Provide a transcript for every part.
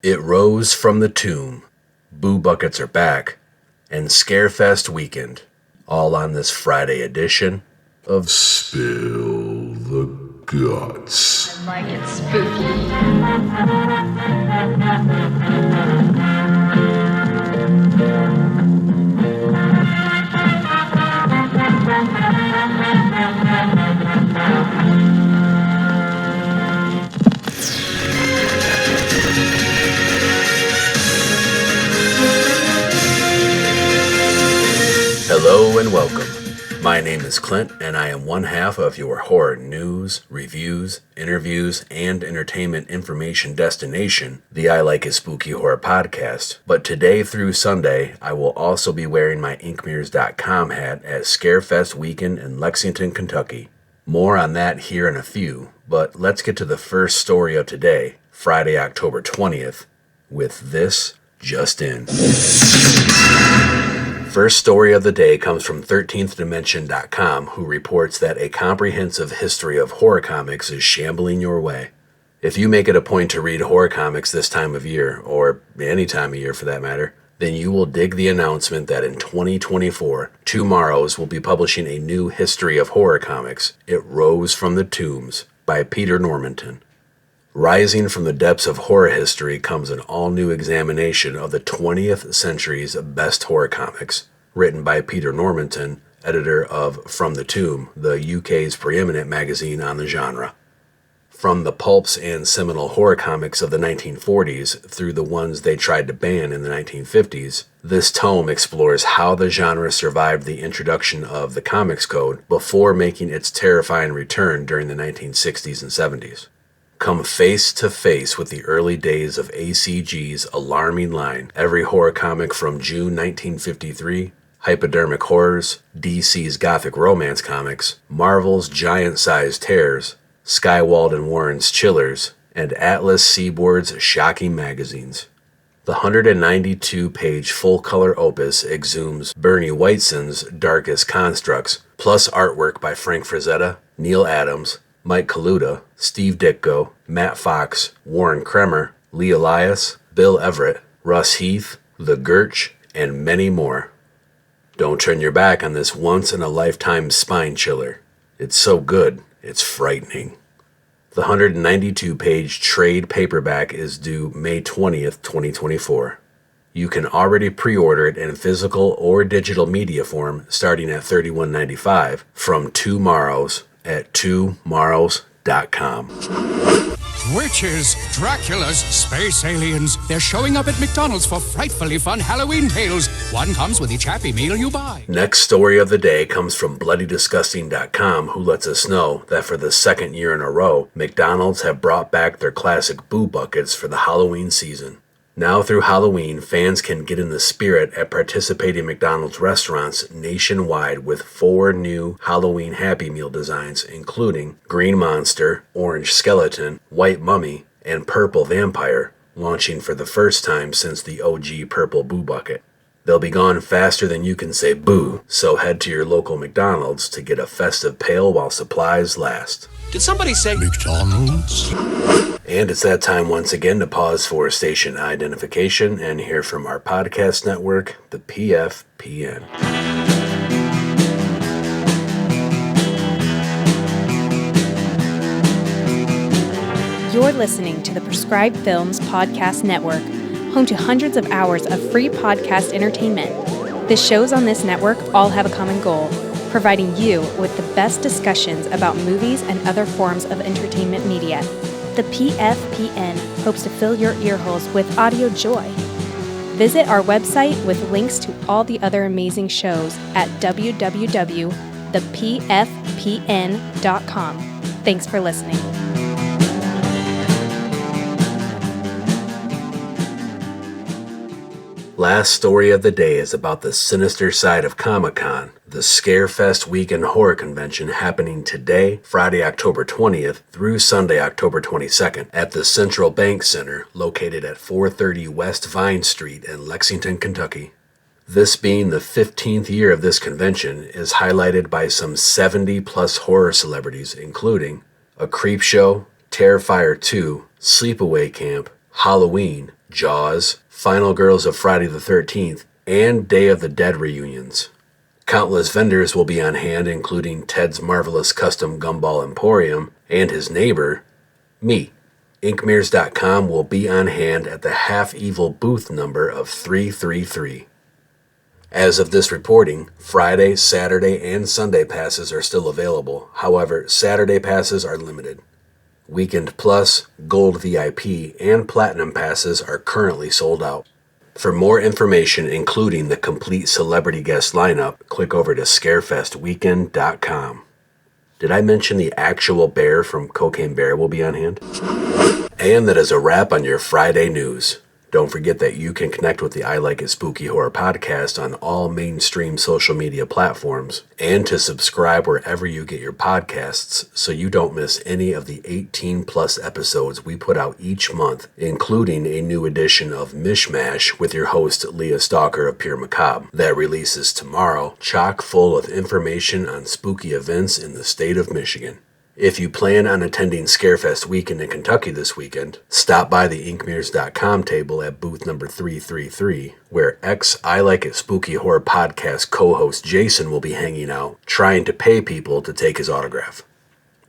It rose from the tomb, Boo Buckets are back, and Scarefest Weekend, all on this Friday edition of Spill the Guts. I like it spooky. Hello and welcome. My name is Clint, and I am one half of your horror news, reviews, interviews, and entertainment information destination, the I Like It Spooky Horror Podcast. But today through Sunday, I will also be wearing my InkMirrors.com hat at Scarefest Weekend in Lexington, Kentucky. More on that here in a few, but let's get to the first story of today, Friday, October 20th, with this just in. First story of the day comes from 13thdimension.com, who reports that a comprehensive history of horror comics is shambling your way. If you make it a point to read horror comics this time of year, or any time of year for that matter, then you will dig the announcement that in 2024, Tomorrows will be publishing a new history of horror comics, It Rose from the Tombs, by Peter Normanton. Rising from the depths of horror history comes an all-new examination of the 20th century's best horror comics, written by Peter Normanton, editor of From the Tomb, the UK's preeminent magazine on the genre. From the pulps and seminal horror comics of the 1940s through the ones they tried to ban in the 1950s, this tome explores how the genre survived the introduction of the Comics Code before making its terrifying return during the 1960s and 70s. Come face to face with the early days of ACG's alarming line, every horror comic from June 1953, Hypodermic Horrors, DC's Gothic Romance comics, Marvel's giant-sized Terrors, Skywald and Warren's Chillers, and Atlas Seaboard's Shocking magazines. The 192-page full-color opus exhumes Bernie Wrightson's darkest constructs, plus artwork by Frank Frazetta, Neil Adams, Mike Kaluta, Steve Ditko, Matt Fox, Warren Kremer, Lee Elias, Bill Everett, Russ Heath, The Gurch, and many more. Don't turn your back on this once-in-a-lifetime spine chiller. It's so good, it's frightening. The 192-page trade paperback is due May 20th, 2024. You can already pre-order it in physical or digital media form starting at $31.95 from Tomorrows at tomorrows.com. Witches, Draculas, space aliens. They're showing up at McDonald's for frightfully fun Halloween meals. One comes with each Happy Meal you buy. Next story of the day comes from BloodyDisgusting.com, who lets us know that for the second year in a row, McDonald's have brought back their classic Boo Buckets for the Halloween season. Now through Halloween, fans can get in the spirit at participating McDonald's restaurants nationwide with 4 new Halloween Happy Meal designs, including Green Monster, Orange Skeleton, White Mummy, and Purple Vampire, launching for the first time since the OG Purple Boo Bucket. They'll be gone faster than you can say boo, so head to your local McDonald's to get a festive pail while supplies last. Did somebody say McDonald's? And it's that time once again to pause for station identification and hear from our podcast network, the PFPN. You're listening to the Prescribed Films Podcast Network, home to hundreds of hours of free podcast entertainment. The shows on this network all have a common goal: providing you with the best discussions about movies and other forms of entertainment media. The PFPN hopes to fill your earholes with audio joy. Visit our website with links to all the other amazing shows at www.thepfpn.com. Thanks for listening. Last story of the day is about the sinister side of Comic-Con, the Scarefest Weekend Horror Convention happening today, Friday, October 20th, through Sunday, October 22nd, at the Central Bank Center, located at 430 West Vine Street in Lexington, Kentucky. This being the 15th year of this convention is highlighted by some 70-plus horror celebrities, including A Creepshow, Terrifier 2, Sleepaway Camp, Halloween, Jaws, Final Girls of Friday the 13th, and Day of the Dead reunions. Countless vendors will be on hand, including Ted's Marvelous Custom Gumball Emporium and his neighbor, me. Inkmirrors.com will be on hand at the Half Evil booth number of 333. As of this reporting, Friday, Saturday, and Sunday passes are still available. However, Saturday passes are limited. Weekend Plus, Gold VIP, and Platinum passes are currently sold out. For more information, including the complete celebrity guest lineup, click over to scarefestweekend.com. Did I mention the actual bear from Cocaine Bear will be on hand? And that is a wrap on your Friday news. Don't forget that you can connect with the I Like It Spooky Horror podcast on all mainstream social media platforms, and to subscribe wherever you get your podcasts so you don't miss any of the 18-plus episodes we put out each month, including a new edition of Mishmash with your host Leah Stalker of Pure Macabre that releases tomorrow, chock full of information on spooky events in the state of Michigan. If you plan on attending Scarefest Weekend in Kentucky this weekend, stop by the Inkmirrors.com table at booth number 333, where I Like It Spooky Horror podcast co-host Jason will be hanging out, trying to pay people to take his autograph.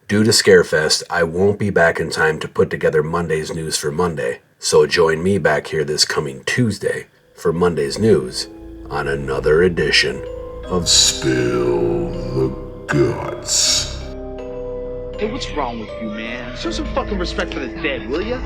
Due to Scarefest, I won't be back in time to put together Monday's news for Monday, so join me back here this coming Tuesday for Monday's news on another edition of Spill the Guts. Hey, what's wrong with you, man? Show some fucking respect for the dead, will ya?